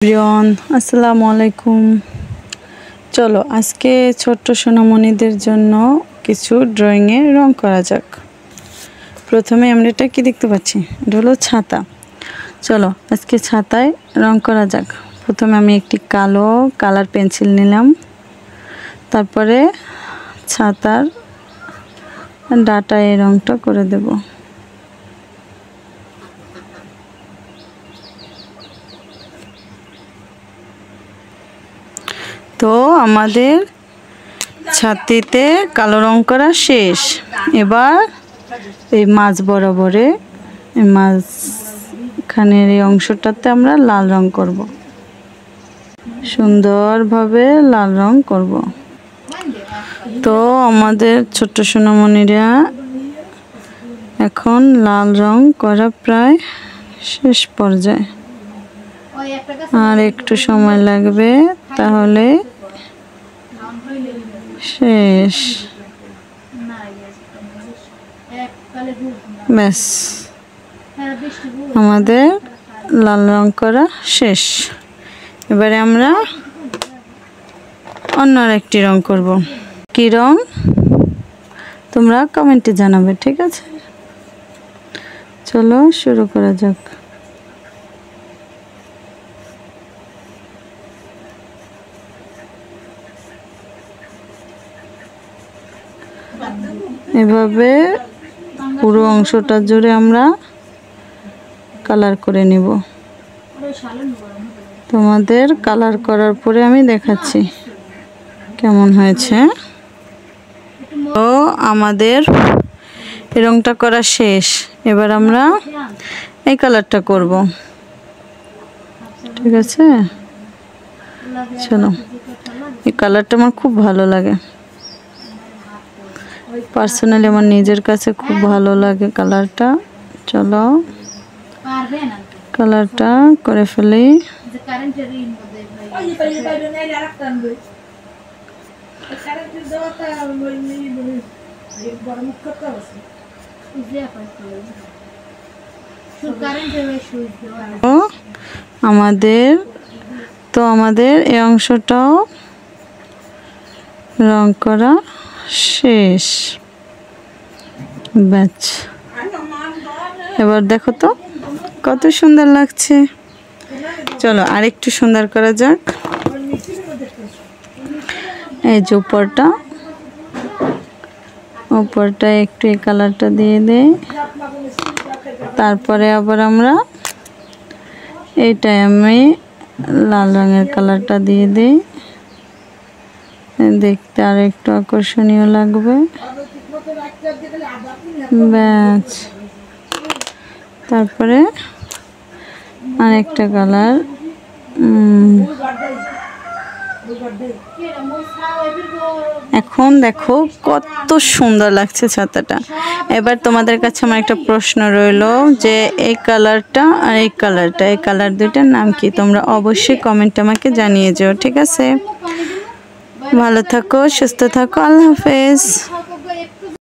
Everyone, আসসালামু আলাইকুম। চলো আজকে ছোট্ট সোনামণিদের জন্য কিছু ড্রয়িংয়ে রং করা যাক। প্রথমে আমরা এটা কি দেখতে পাচ্ছি, এটা হলো ছাতা। চলো আজকে ছাতায় রং করা যাক। প্রথমে আমি একটি কালো কালার পেন্সিল নিলাম, তারপরে ছাতার ডাটায় এই রংটা করে দেব। তো আমাদের ছাতিতে কালো রং করা শেষ। এবার এই মাঝ বরাবরে মাঝখানের এই অংশটাতে আমরা লাল রং করব, সুন্দরভাবে লাল রং করব। তো আমাদের ছোট্ট সোনামণিরা এখন লাল রং করা প্রায় শেষ পর্যায়ে, আর একটু সময় লাগবে, তাহলে শেষ। ব্যাস, আমাদের লাল রং করা শেষ। এবারে আমরা অন্য আরেকটি রং করব। কি রং তোমরা কমেন্টে জানাবে, ঠিক আছে? চলো শুরু করা যাক। এভাবে পুরো অংশটা জুড়ে আমরা কালার করে নিব। তোমাদের কালার করার পরে আমি দেখাচ্ছি কেমন হয়েছে। তো আমাদের এই রংটা করা শেষ। এবার আমরা এই কালারটা করব, ঠিক আছে? চলো, এই কালারটা আমার খুব ভালো লাগে, পার্সোনালি আমার নিজের কাছে খুব ভালো লাগে কালারটা। চলো কালারটা করে ফেলি। আমাদের এই অংশটাও রং করা শেষ। ব্যাস, এবার দেখো তো কত সুন্দর লাগছে। চলো আরেকটু সুন্দর করা যাক। এই যে উপরটা একটু এই কালারটা দিয়ে দেই, তারপরে আবার আমরা এইটাই আমি লাল রঙের কালারটা দিয়ে দিই, দেখতে আর একটু আকর্ষণীয় লাগবে। ব্যাস, তারপরে আরেকটা কালার। এখন দেখো কত সুন্দর লাগছে ছাতাটা। এবার তোমাদের কাছে আমার একটা প্রশ্ন রইলো যে এই কালারটা আর এই কালার দুইটার নাম কি? তোমরা অবশ্যই কমেন্টে আমাকে জানিয়ে যাও, ঠিক আছে? ভালো থাকো, সুস্থ থাকো, আল্লাহ হাফেজ।